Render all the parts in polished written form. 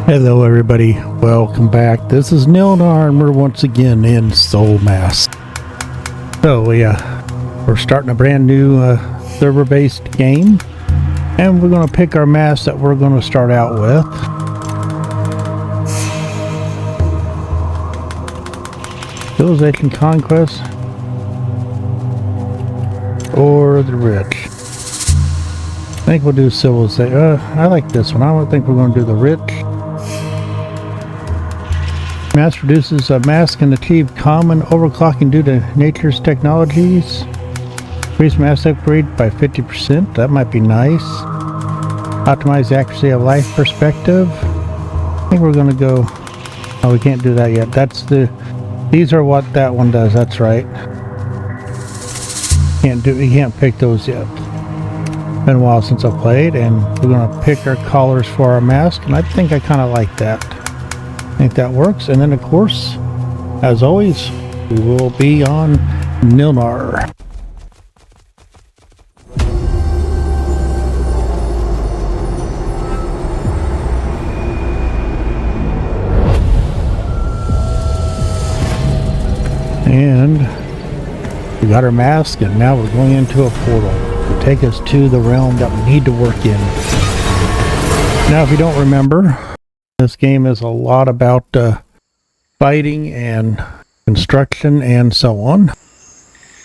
Hello everybody, welcome back. This is Nilnar and we're once again in Soulmask. So we're starting a brand new server-based game, and we're going to pick our mask that we're going to start out with. Civilization Conquest or the Rich. I think we'll do Civilization. I like this one. I don't think we're going to do the Rich. Mask produces a mask can achieve common overclocking due to nature's technologies. Increase mask upgrade by 50%. That might be nice. Optimize the accuracy of life perspective. I think we're going to go. Oh, we can't do that yet. These are what that one does. That's right. You can't pick those yet. Been a while since I played, and we're going to pick our colors for our mask, and I think I kind of like that. I think that works. And then of course, as always, we will be on Nilnar. And we got our mask, and now we're going into a portal to take us to the realm that we need to work in. Now, if you don't remember, this game is a lot about fighting and construction and so on.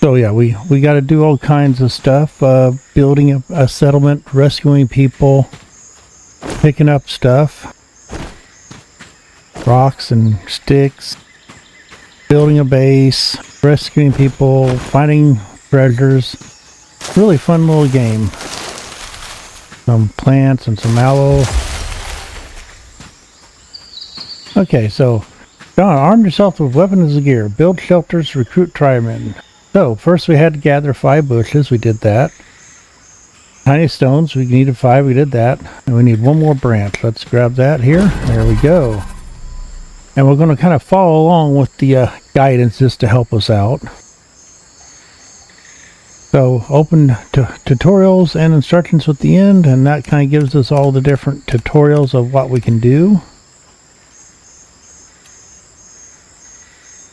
So yeah, we got to do all kinds of stuff, building a settlement, rescuing people, picking up stuff, rocks and sticks, building a base, rescuing people, finding treasures. Really fun little game. Some plants and some aloe. Okay, so John, arm yourself with weapons and gear. Build shelters, recruit tribemen. So first we had to gather 5 bushes. We did that. Tiny stones. We needed 5. We did that. And we need 1 more branch. Let's grab that here. There we go. And we're going to kind of follow along with the guidance just to help us out. So open to tutorials and instructions at the end, and that kind of gives us all the different tutorials of what we can do.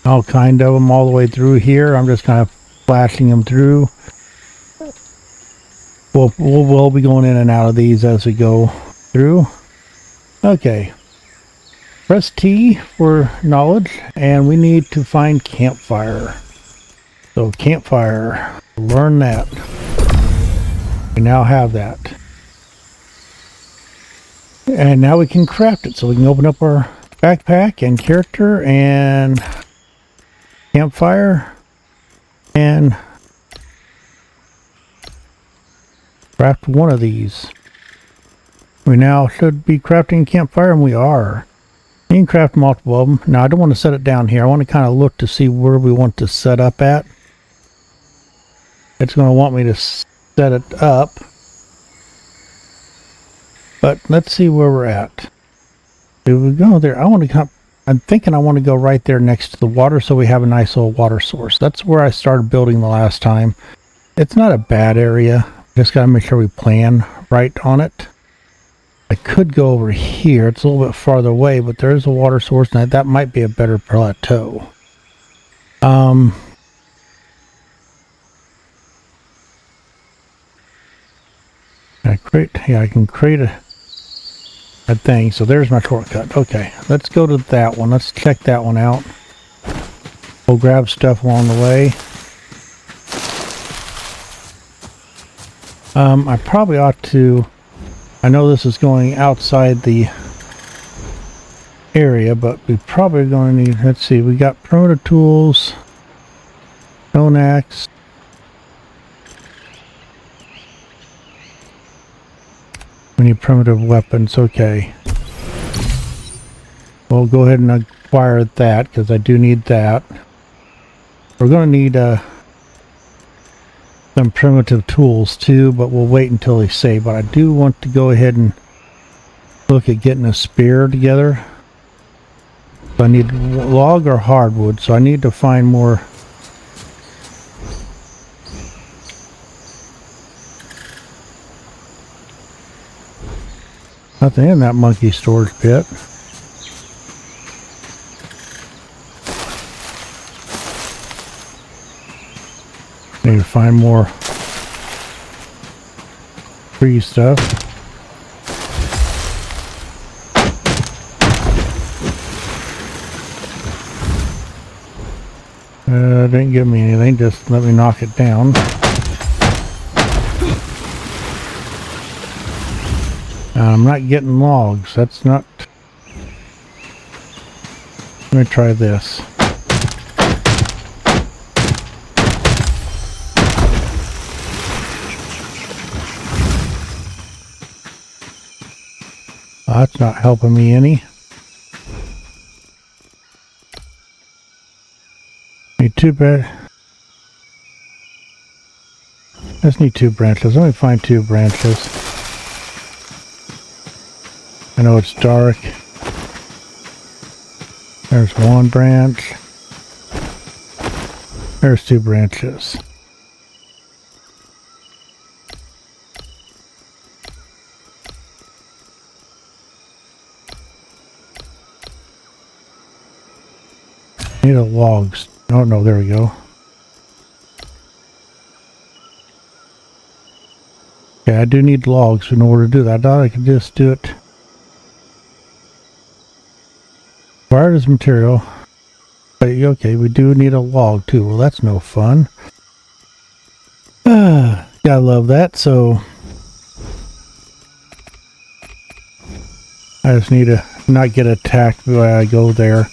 All kind of them all the way through here. I'm just kind of flashing them through. We'll be going in and out of these as we go through. Okay. Press T for knowledge, and we need to find campfire. So campfire, learn that. We now have that. And now we can craft it. So we can open up our backpack and character and campfire and craft one of these. We now should be crafting campfire, and we are. You can craft multiple of them. Now I don't want to set it down here. I want to kind of look to see where we want to set up at. It's going to want me to set it up. But let's see where we're at. Here we go there. I'm thinking I want to go right there next to the water so we have a nice little water source. That's where I started building the last time. It's not a bad area. Just got to make sure we plan right on it. I could go over here. It's a little bit farther away, but there is a water source, and that might be a better plateau. I can create a thing. So there's my shortcut. Okay, let's go to that one. Let's check that one out. We'll grab stuff along the way. I probably ought to. I know this is going outside the area, but we probably are going to need. Let's see. We got primitive tools, stone axe. We need primitive weapons. Okay. We'll go ahead and acquire that because I do need that. We're going to need some primitive tools too, but we'll wait until they save. But I do want to go ahead and look at getting a spear together. So I need log or hardwood. So I need to find more. Nothing in that monkey storage pit. Need to find more tree stuff. Didn't give me anything, just let me knock it down. I'm not getting logs, that's not... Let me try this. That's not helping me any. Need two Just need 2 branches. Let me find 2 branches. I know it's dark. There's 1 branch. There's 2 branches. Need a logs. Oh no, there we go. Okay, I do need logs in order to do that. I thought I could just do it. Required as material. But okay, we do need a log too. Well, that's no fun. Gotta love that. So I just need to not get attacked when I go there.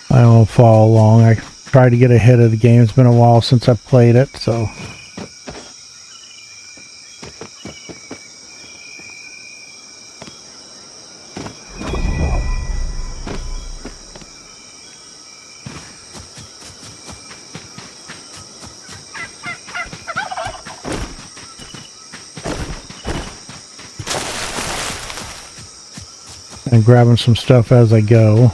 I won't follow along. I try to get ahead of the game. It's been a while since I played it, so. And grabbing some stuff as I go.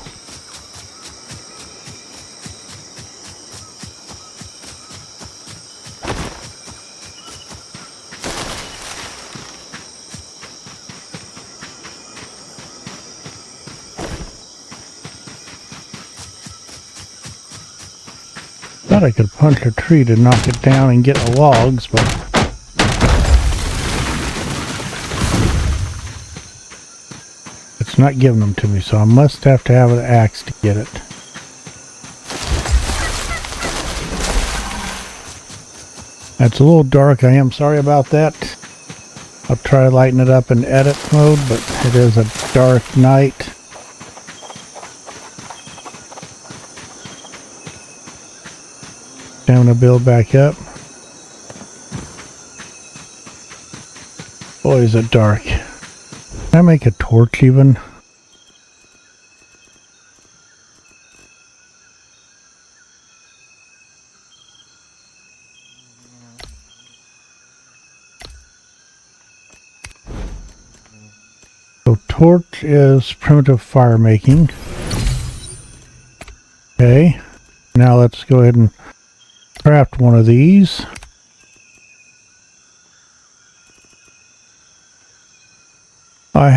Thought I could punch a tree to knock it down and get the logs, but it's not giving them to me, so I must have to have an axe to get it. It's a little dark. I am sorry about that. I'll try to lighten it up in edit mode, but it is a dark night. I'm going to build back up. Boy, is it dark. Can I make a torch even? So torch is primitive fire making. Okay. Now let's go ahead and craft one of these. I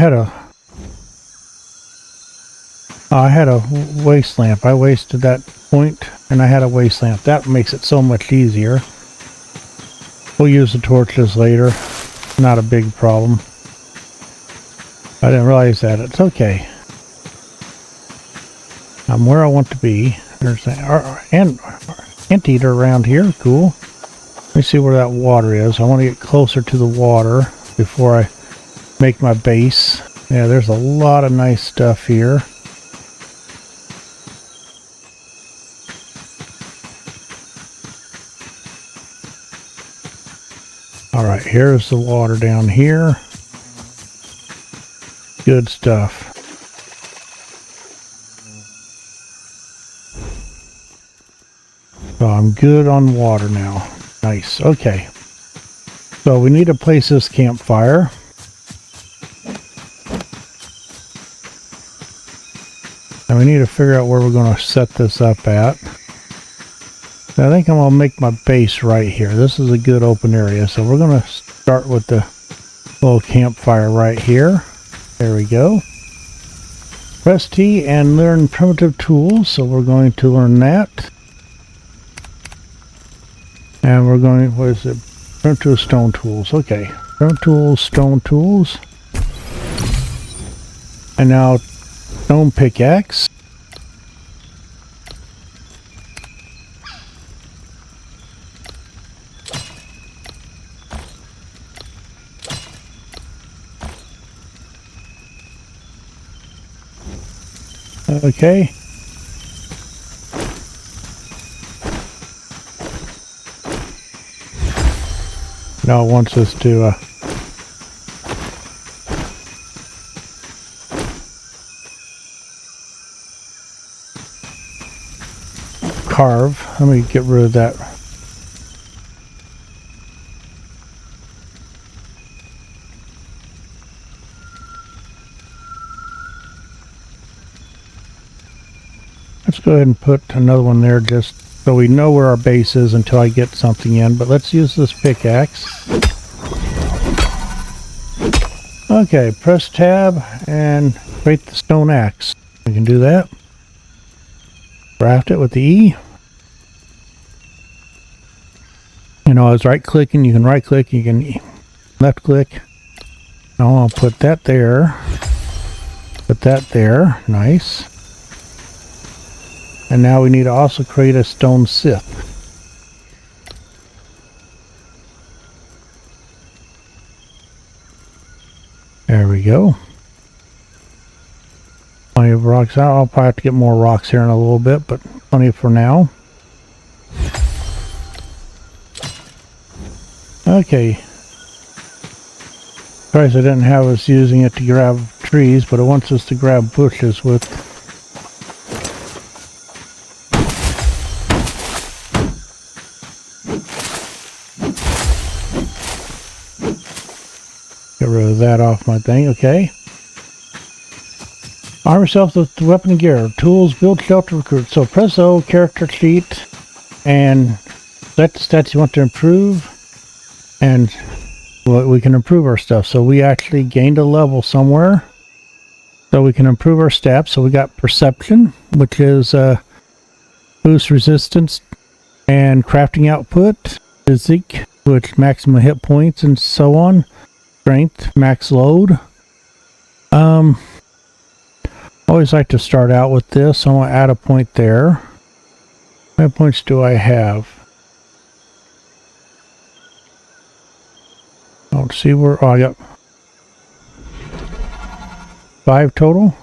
had a waste lamp. I wasted that point and I had a waste lamp. That makes it so much easier. We'll use the torches later. Not a big problem. I didn't realize that. It's okay. I'm where I want to be. There's an anteater around here. Cool. Let me see where that water is. I want to get closer to the water before I make my base. Yeah, there's a lot of nice stuff here. Alright, here's the water down here. Good stuff. So I'm good on water now. Nice. Okay. So we need to place this campfire. And we need to figure out where we're going to set this up at. I think I'm going to make my base right here. This is a good open area. So we're going to start with the little campfire right here. There we go. Press T and learn primitive tools. So we're going to learn that. And we're going, what is it? Primitive stone tools. Okay. Primitive tools, stone tools. And now stone pickaxe. Okay. Now it wants us to carve. Let me get rid of that. Let's go ahead and put another one there just so we know where our base is until I get something in. But let's use this pickaxe. Okay, press tab and create the stone axe. We can do that. Craft it with the E. You know, I was right clicking. You can right click. You can left click. Now I'll put that there. Put that there. Nice. And now we need to also create a stone scythe. There we go. Plenty of rocks. I'll probably have to get more rocks here in a little bit, but plenty for now. Okay. Surprised I didn't have us using it to grab trees, but it wants us to grab bushes with. Get rid of that off my thing. Okay. Arm yourself with weapon and gear. Tools, build, shelter, recruit. So press O, character sheet, and select the stats you want to improve. And we can improve our stuff. So we actually gained a level somewhere. So we can improve our stats. So we got perception, which is boost resistance and crafting output. Physique, which maximum hit points and so on. Strength, max load. Always like to start out with this. So I'm going to add a point there. How many points do I have? Don't see where. Oh, I got 5 total.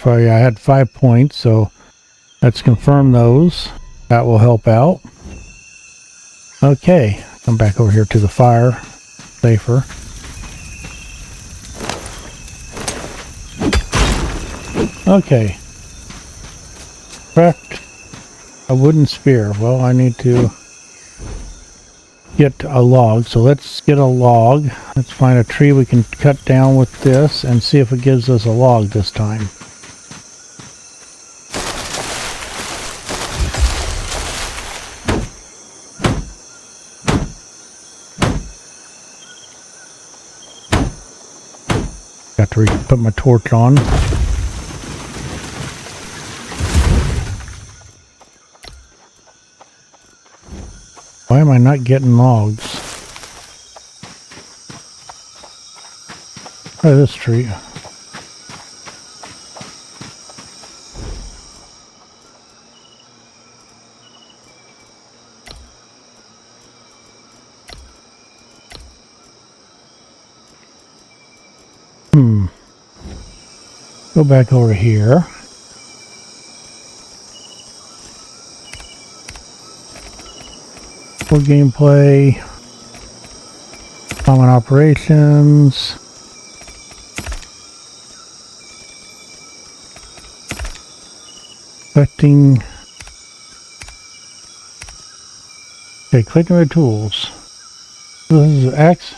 Yeah, I had 5 points, so let's confirm those. That will help out. Okay, come back over here to the fire. Safer. Okay. Craft a wooden spear. Well, I need to get a log. So let's get a log. Let's find a tree we can cut down with this and see if it gives us a log this time. Got to put my torch on. Why am I not getting logs? Oh, this tree. Go back over here. Full gameplay. Common operations. Collecting. Okay, collecting my tools. This is X.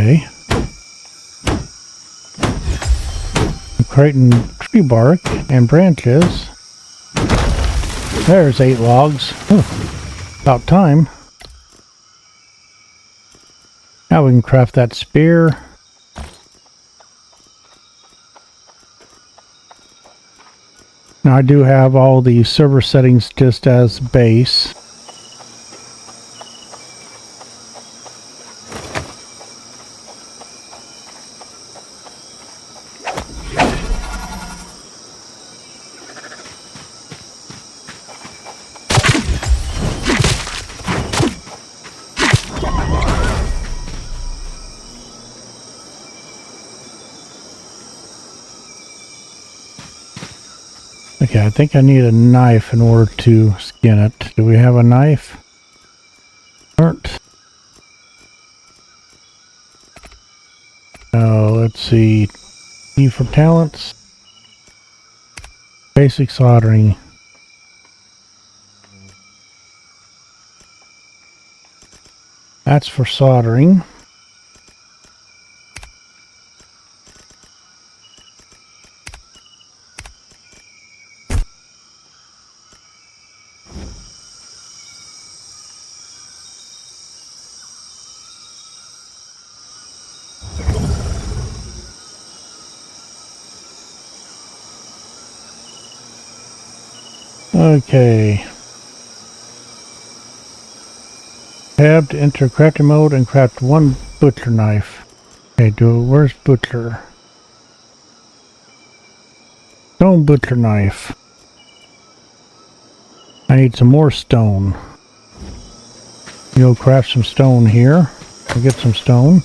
Okay. I'm creating tree bark and branches. There's 8 logs. About time. Now we can craft that spear. Now I do have all the server settings just as base. Okay, I think I need a knife in order to skin it. Do we have a knife? Burnt. Oh, let's see. E for talents. Basic soldering. That's for soldering. Okay. Tab to enter crafting mode and craft 1 butcher knife. Okay, where's butcher? Stone butcher knife. I need some more stone. You'll craft some stone here. I'll get some stone.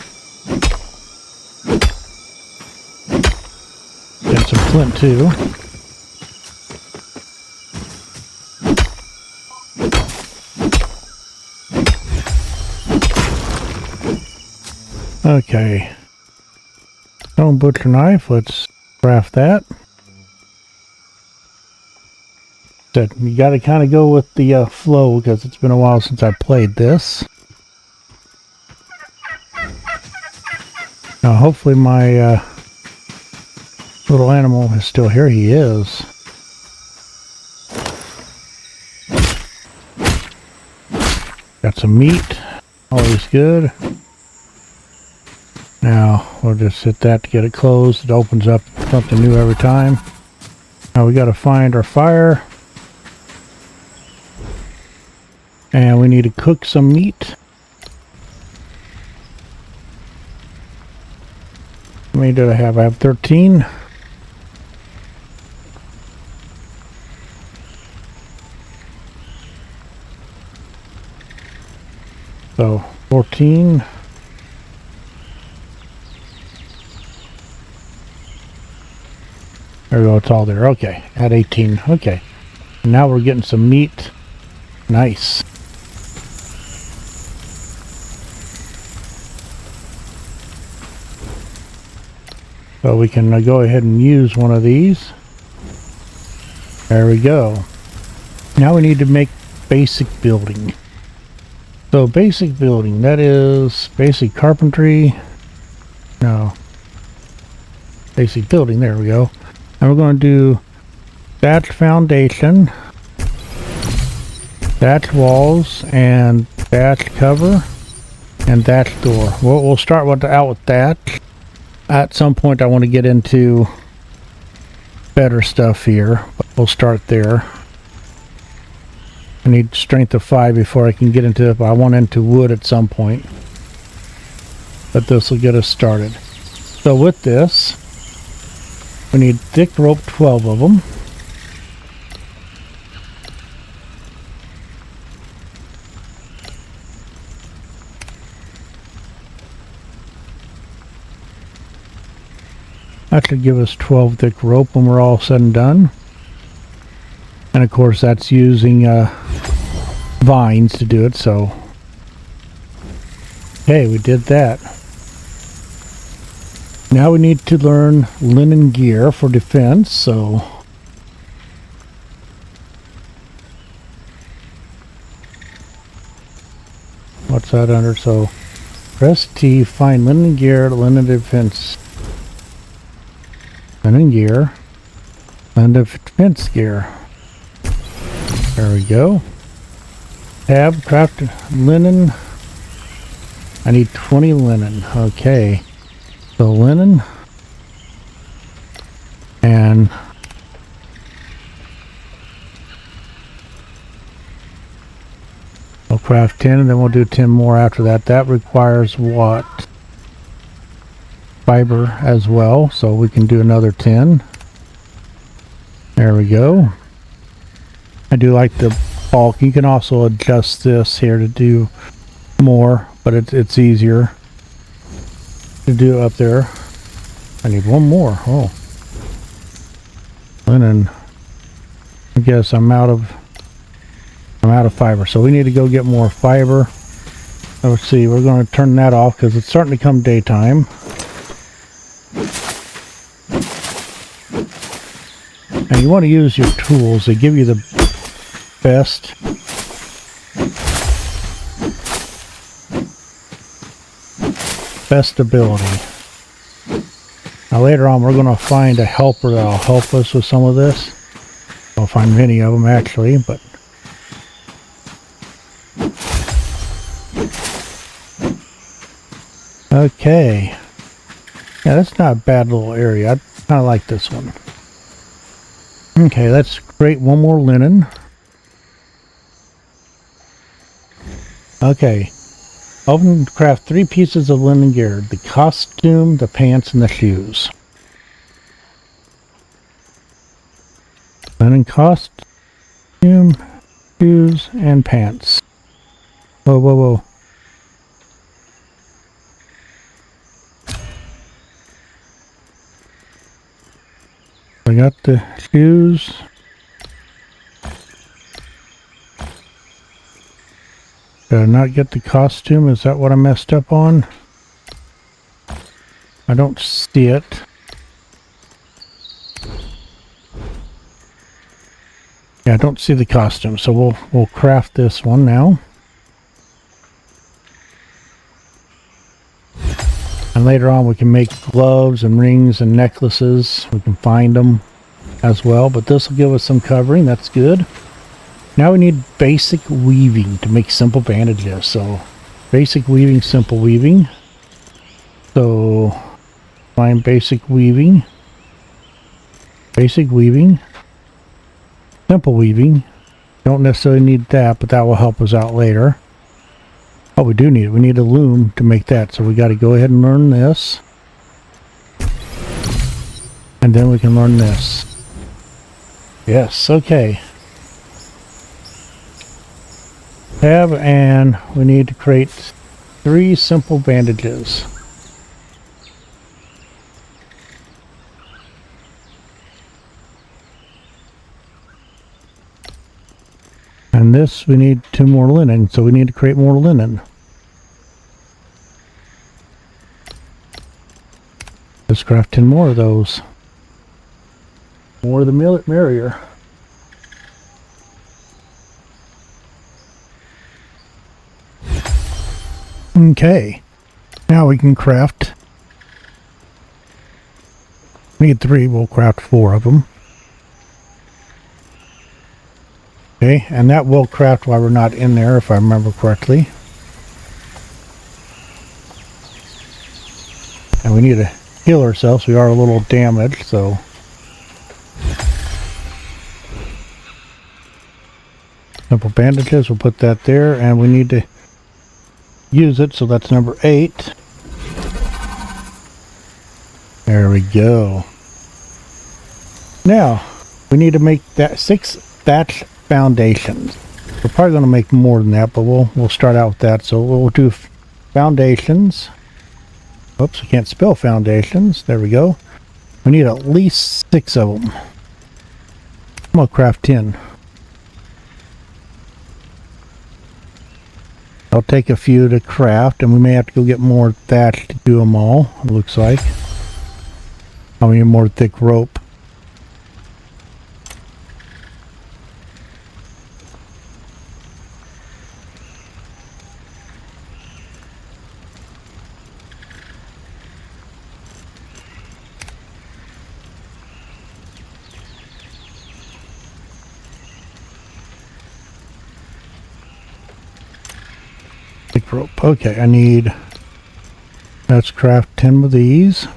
Get some flint too. Okay. Stone butcher knife, let's craft that. You gotta kind of go with the flow because it's been a while since I played this. Now hopefully my little animal is still here. He is. Got some meat. Always good. Now, we'll just hit that to get it closed. It opens up something new every time. Now we got to find our fire. And we need to cook some meat. How many did I have? I have 13. So, 14. There we go, it's all there. Okay, at 18. Okay. Now we're getting some meat. Nice. So we can go ahead and use one of these. There we go. Now we need to make basic building. So basic building, that is basic carpentry. No. Basic building, there we go. And we're going to do thatch foundation, thatch walls, and thatch cover, and thatch door. We'll start out with thatch. At some point I want to get into better stuff here, but we'll start there. I need strength of 5 before I can get into it, but I want into wood at some point. But this will get us started. So with this, we need thick rope, 12 of them. That should give us 12 thick rope when we're all said and done. And of course that's using vines to do it, so. Okay, we did that. Now we need to learn linen gear for defense, so. What's that under? So Press T, find linen gear, linen defense. Linen gear. Linen defense gear. There we go. Tab, craft linen. I need 20 linen. Okay. So linen. And we'll craft 10 and then we'll do 10 more after that. That requires what? Fiber as well. So we can do another 10. There we go. I do like the bulk. You can also adjust this here to do more, but it's easier to do up there. I need one more. Oh. Linen. I guess I'm out of fiber. So we need to go get more fiber. Let's see, we're going to turn that off because it's starting to come daytime. And you want to use your tools. They give you the best ability. Now later on we're going to find a helper that'll help us with some of this. I'll find many of them actually, but okay. Yeah, that's not a bad little area. I kind of like this one. Okay, let's create one more linen. Okay. Open craft 3 pieces of linen gear. The costume, the pants, and the shoes. Linen costume, shoes, and pants. Whoa, whoa, whoa. I got the shoes. Did I not get the costume? Is that what I messed up on? I don't see it. Yeah, I don't see the costume, so we'll craft this one now. And later on we can make gloves and rings and necklaces. We can find them as well, but this will give us some covering. That's good. Now we need basic weaving to make simple bandages. So basic weaving, simple weaving. So find basic weaving. Basic weaving. Simple weaving. Don't necessarily need that, but that will help us out later. Oh, we do need it. We need a loom to make that. So we got to go ahead and learn this. And then we can learn this. Yes, okay. Tab, and we need to create 3 simple bandages. And this, we need 2 more linen, so we need to create more linen. Let's craft 10 more of those. More the merrier. Okay, now we can craft. Need 3, we'll craft 4 of them. Okay, and that will craft while we're not in there, if I remember correctly. And we need to heal ourselves. We are a little damaged, so. Simple bandages, we'll put that there, and we need to use it, so that's number 8. There we go. Now, we need to make that 6 thatch foundations. We're probably going to make more than that, but we'll start out with that. So we'll do foundations. Oops, I can't spell foundations. There we go. We need at least 6 of them. I'm going to craft 10. I'll take a few to craft, and we may have to go get more thatch to do them all, it looks like. I mean, more thick rope. keep rope. Okay, I need... Let's craft 10 of these.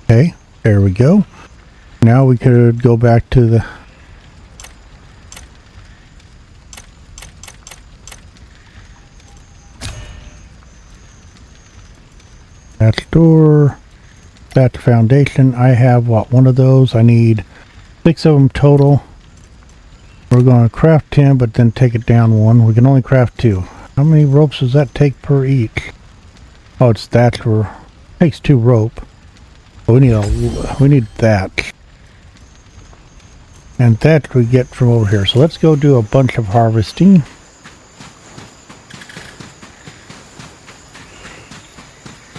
Okay, there we go. Now we could go back to the... That's door. That's foundation. I have, what, one of those? I need 6 of them total. We're going to craft 10, but then take it down 1. We can only craft 2. How many ropes does that take per each? Oh, it's that for... Takes 2 rope. We need that. And that we get from over here. So let's go do a bunch of harvesting.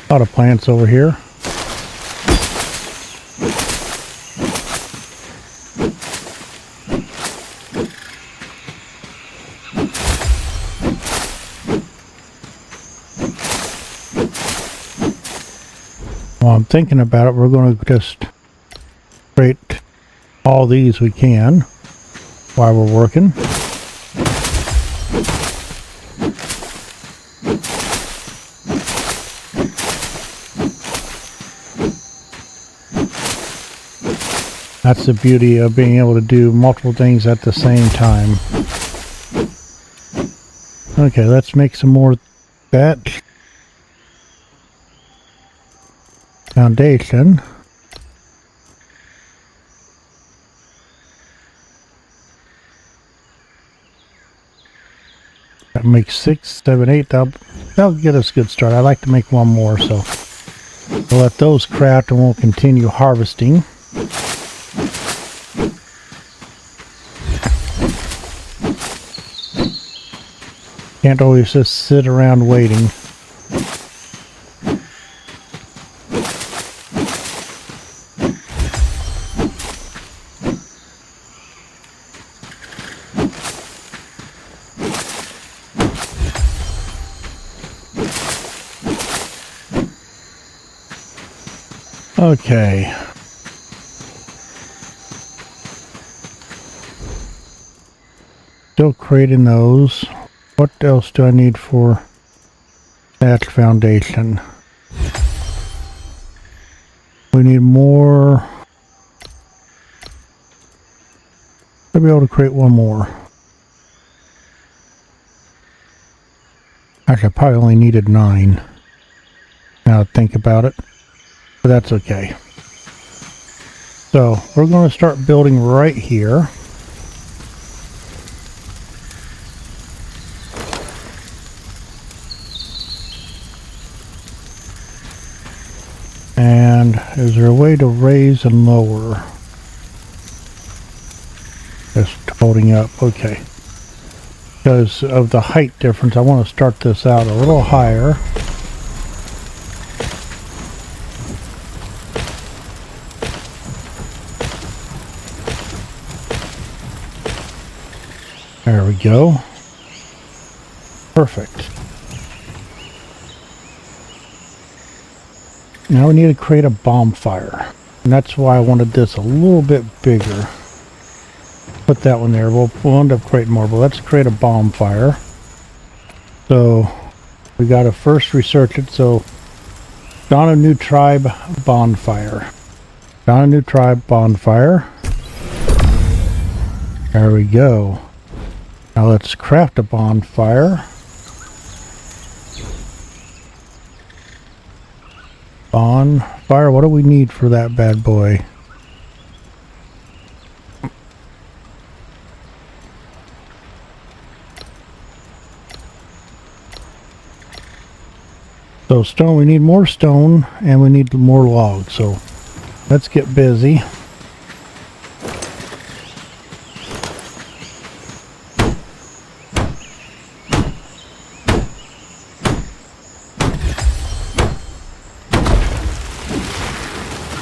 A lot of plants over here. While I'm thinking about it, we're going to just create all these we can while we're working. That's the beauty of being able to do multiple things at the same time. Okay, let's make some more that. Foundation. That makes 6, 7, 8. That'll get us a good start. I like to make one more, so we'll let those craft and we'll continue harvesting. Can't always just sit around waiting. Okay. Still creating those. What else do I need for that foundation? We need more. I'll be able to create one more. Actually, I probably only needed 9. Now to think about it. But that's okay. So, we're going to start building right here. And is there a way to raise and lower? Just holding up, okay. Because of the height difference, I want to start this out a little higher. There we go. Perfect. Now we need to create a bonfire. And that's why I wanted this a little bit bigger. Put that one there. We'll end up creating more, but let's create a bonfire. So we got to first research it. So Dawn of New Tribe bonfire. Dawn of New Tribe bonfire. There we go. Now let's craft a bonfire. Bonfire, what do we need for that bad boy? So stone, we need more stone and we need more logs. So let's get busy.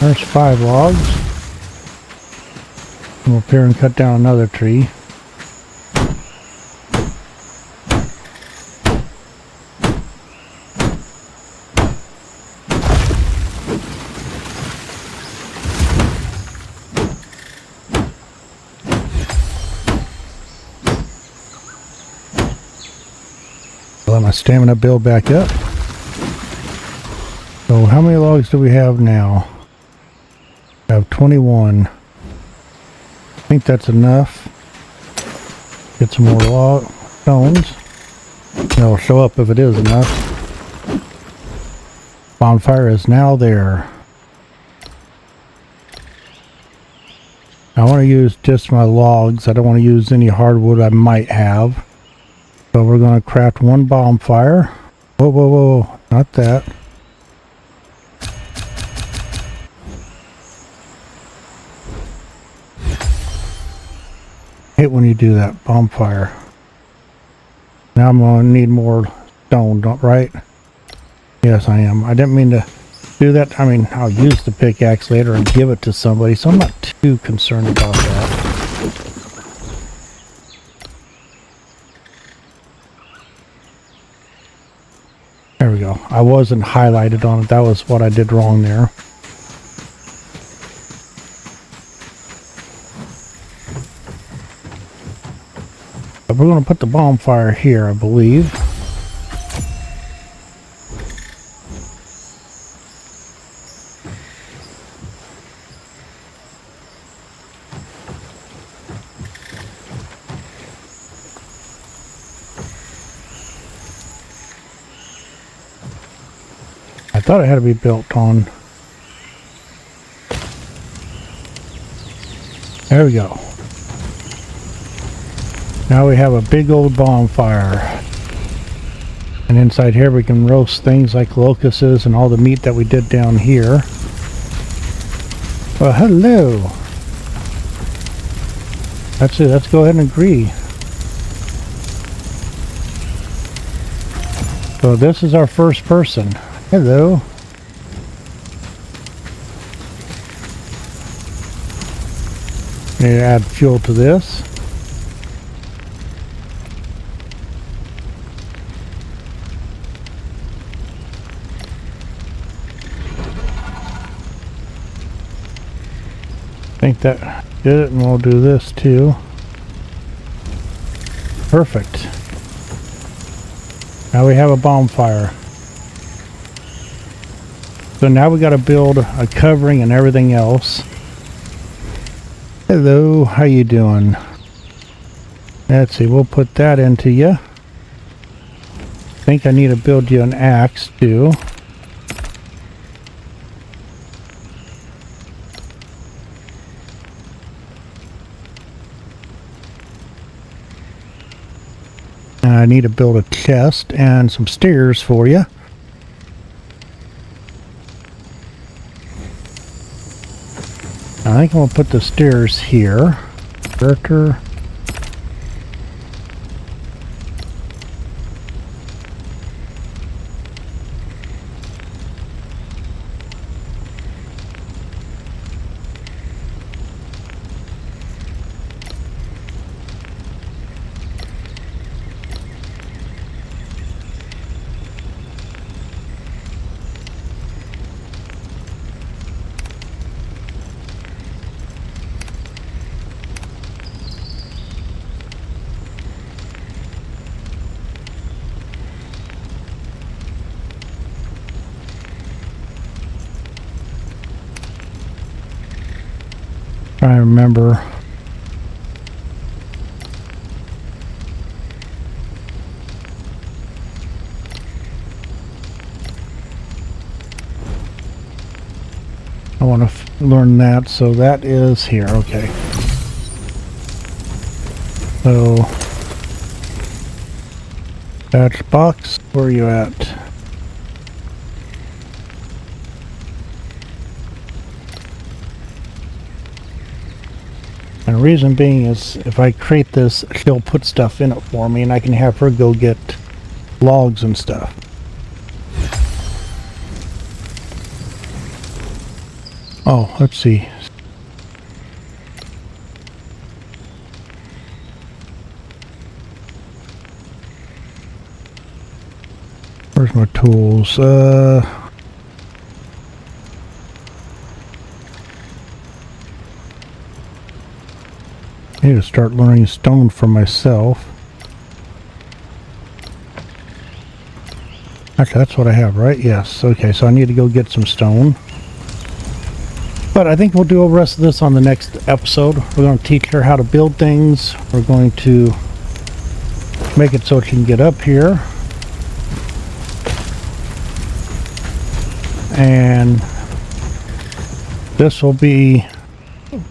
There's 5 logs. Come up here and cut down another tree. stamina build back up. So how many logs do we have now? We have 21. I think that's enough. Get some more log stones. It'll show up if it is enough. Bonfire is now there. I want to use just my logs. I don't want to use any hardwood I might have. So we're going to craft one bonfire. Whoa, whoa, whoa. Not that. Hate when you do that. Bonfire. Now I'm going to need more stone, right? Yes, I am. I didn't mean to do that. I mean, I'll use the pickaxe later and give it to somebody, so I'm not too concerned about that. There we go. I wasn't highlighted on it. That was what I did wrong there. But we're going to put the bonfire here, I believe. I thought it had to be built on. There we go. Now we have a big old bonfire. And inside here we can roast things like locusts and all the meat that we did down here. Well, hello. That's it. Let's go ahead and agree. So this is our first person. Hello. Need to add fuel to this. I think that did it, and we'll do this too. Perfect. Now we have a bonfire. So now we got to build a covering and everything else. Hello, how you doing? Let's see, we'll put that into you. I think I need to build you an axe too. And I need to build a chest and some stairs for you. I think I'm going to put the stairs here. Character. I remember. I want to learn that, so that is here. Okay. So, batch box, where are you at? And the reason being is if I create this, she'll put stuff in it for me and I can have her go get logs and stuff. Oh, let's see. Where's my tools? I need to start learning stone for myself. Actually, that's what I have, right? Yes. Okay, so I need to go get some stone. But I think we'll do the rest of this on the next episode. We're going to teach her how to build things. We're going to make it so she can get up here. And this will be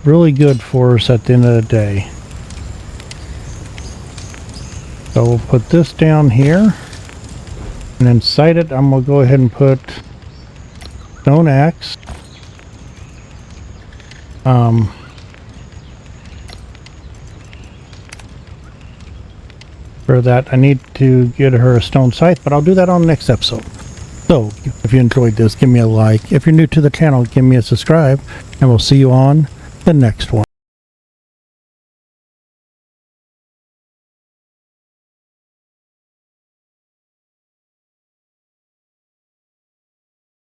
really good for us at the end of the day. So we'll put this down here. And inside it, I'm going to go ahead and put stone axe. For that, I need to get her a stone scythe, but I'll do that on the next episode. So, if you enjoyed this, give me a like. If you're new to the channel, give me a subscribe, and we'll see you on the next one.